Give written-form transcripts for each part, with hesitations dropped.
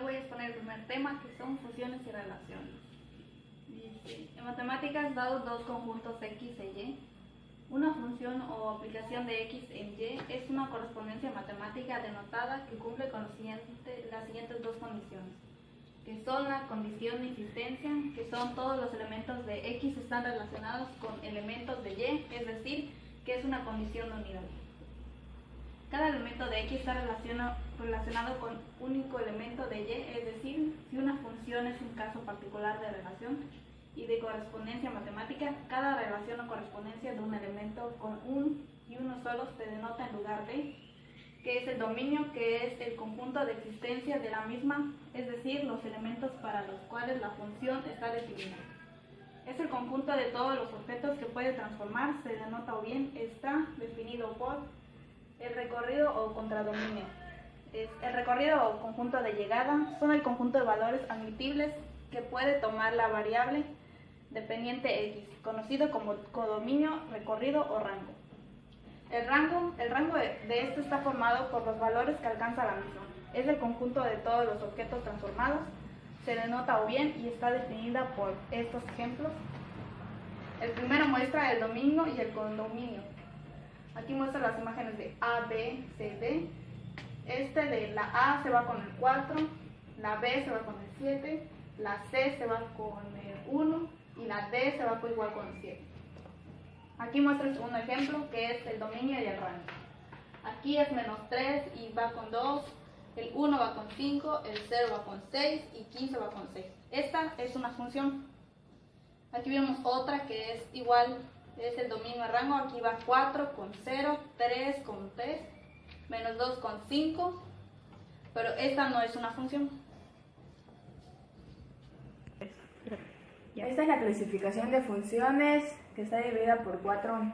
voy a exponer el primer tema, que son funciones y relaciones. Dice, en matemáticas, dados dos conjuntos X e Y, una función o aplicación de X en Y es una correspondencia matemática denotada que cumple con las siguientes dos condiciones, que son la condición de existencia, que son todos los elementos de X están relacionados con elementos de Y, es decir, que es una condición de unidad. Cada elemento de X está relacionado con un único elemento de Y, es decir, si una función es un caso particular de relación y de correspondencia matemática, cada relación o correspondencia de un elemento con un y uno solo se denota en lugar de, que es el dominio, que es el conjunto de existencia de la misma, es decir, los elementos para los cuales la función está definida. Es el conjunto de todos los objetos que puede transformar, se denota o bien está definido por el recorrido o contradominio. El recorrido o conjunto de llegada son el conjunto de valores admitibles que puede tomar la variable dependiente X, conocido como codominio, recorrido o rango. El rango de este está formado por los valores que alcanza la misma. Es el conjunto de todos los objetos transformados, se denota o bien y está definida por estos ejemplos. El primero muestra el dominio y el condominio. Aquí muestra las imágenes de A, B, C, D. Este de la A se va con el 4, la B se va con el 7, la C se va con el 1 y la D se va igual con el 7. Aquí muestra el segundo ejemplo, que es el dominio y el rango. Aquí es menos 3 y va con 2, el 1 va con 5, el 0 va con 6 y 15 va con 6. Esta es una función. Aquí vemos otra que es igual, es el dominio y rango. Aquí va 4 con 0, 3 con 3, menos 2 con 5, pero esta no es una función. Esta es la clasificación de funciones, que está dividida por 4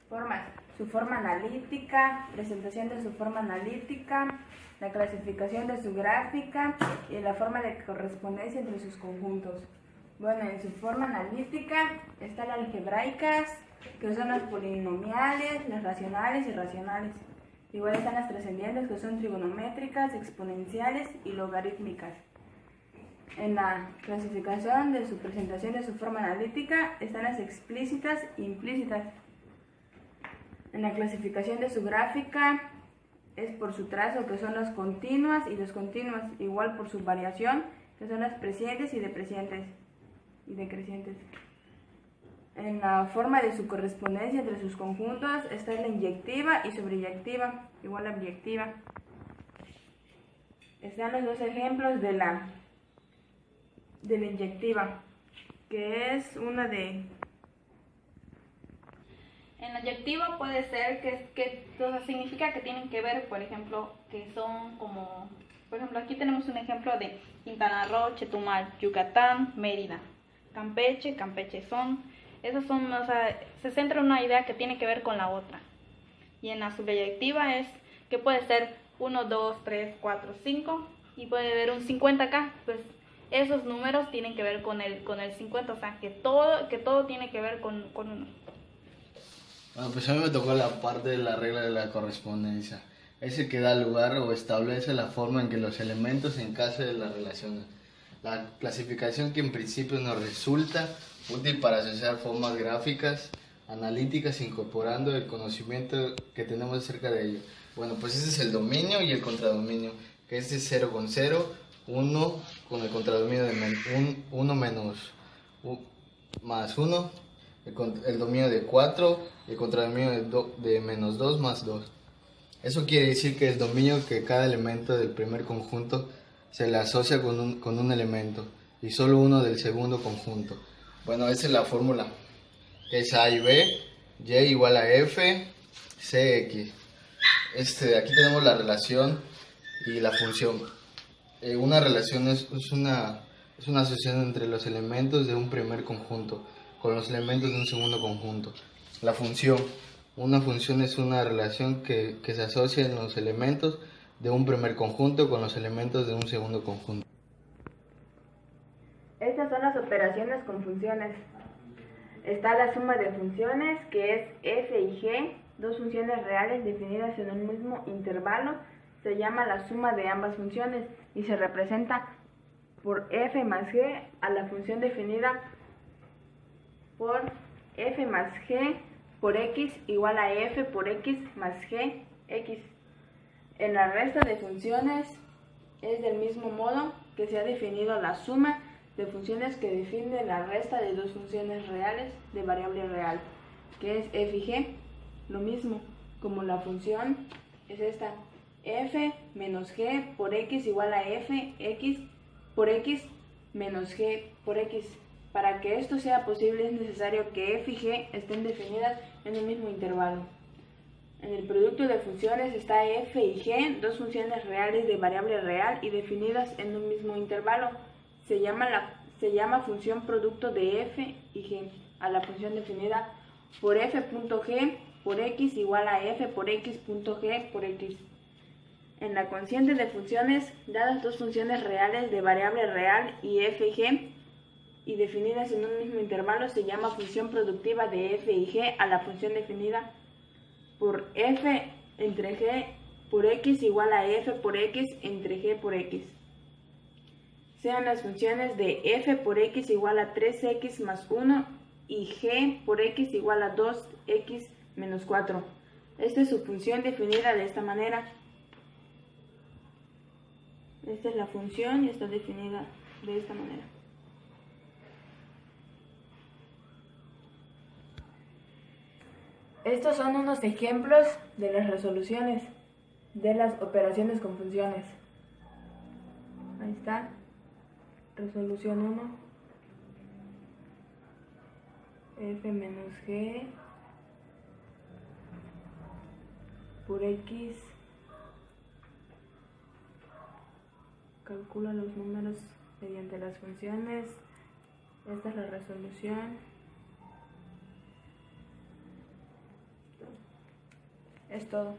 formas: su forma analítica, presentación de su forma analítica, la clasificación de su gráfica y la forma de correspondencia entre sus conjuntos. Bueno, en su forma analítica están las algebraicas, que son las polinomiales, las racionales y irracionales. Igual están las trascendientes, que son trigonométricas, exponenciales y logarítmicas. En la clasificación de su presentación de su forma analítica están las explícitas e implícitas. En la clasificación de su gráfica es por su trazo, que son las continuas y descontinuas, igual por su variación, que son las prescientes y decrecientes. En la forma de su correspondencia entre sus conjuntos está la inyectiva y sobreyectiva, igual la biyectiva. Están los dos ejemplos de la inyectiva, que es una de... En la inyectiva puede ser que significa que tienen que ver, por ejemplo, que son como, por ejemplo, aquí tenemos un ejemplo de Quintana Roo, Chetumal, Yucatán, Mérida, Campeche, Campechezón. Esas son, o sea, se centra en una idea que tiene que ver con la otra. Y en la subyectiva es que puede ser 1, 2, 3, 4, 5 y puede haber un 50 acá, pues esos números tienen que ver con el 50, o sea, que todo tiene que ver con uno. Bueno, pues a mí me tocó la parte de la regla de la correspondencia. Es el que da lugar o establece la forma en que los elementos se encajan en las relaciones. La clasificación que en principio nos resulta útil para asociar formas gráficas, analíticas, incorporando el conocimiento que tenemos acerca de ello. Bueno, pues ese es el dominio y el contradominio, que este es 0 con 0, 1 con el contradominio de 1 menos más 1, el dominio de 4 y el contradominio de menos 2 más 2. Eso quiere decir que el dominio que cada elemento del primer conjunto se le asocia con un elemento y solo uno del segundo conjunto. Bueno, esa es la fórmula, que es A y B, Y igual a F, CX. Aquí tenemos la relación y la función. Una relación es una asociación entre los elementos de un primer conjunto con los elementos de un segundo conjunto. La función. Una función es una relación que se asocia en los elementos de un primer conjunto con los elementos de un segundo conjunto. Estas son las operaciones con funciones. Está la suma de funciones, que es f y g, dos funciones reales definidas en un mismo intervalo, se llama la suma de ambas funciones y se representa por f más g a la función definida por f más g por x igual a f por x más g x. En la resta de funciones es del mismo modo que se ha definido la suma de funciones que define la resta de dos funciones reales de variable real, que es f y g. Lo mismo como la función es esta, f menos g por x igual a f x por x menos g por x. Para que esto sea posible es necesario que f y g estén definidas en un mismo intervalo. En el producto de funciones está f y g, dos funciones reales de variable real y definidas en un mismo intervalo. Se llama función producto de f y g a la función definida por f.g por x igual a f por x.g por x. En la cociente de funciones, dadas dos funciones reales de variable real y f y g, y definidas en un mismo intervalo, se llama función productiva de f y g a la función definida por f entre g por x igual a f por x entre g por x. Sean las funciones de f por x igual a 3x más 1 y g por x igual a 2x menos 4. Esta es su función definida de esta manera. Esta es la función y está definida de esta manera. Estos son unos ejemplos de las resoluciones de las operaciones con funciones. Ahí está. Resolución 1. F menos G por X. Calcula los números mediante las funciones. Esta es la resolución. Es todo.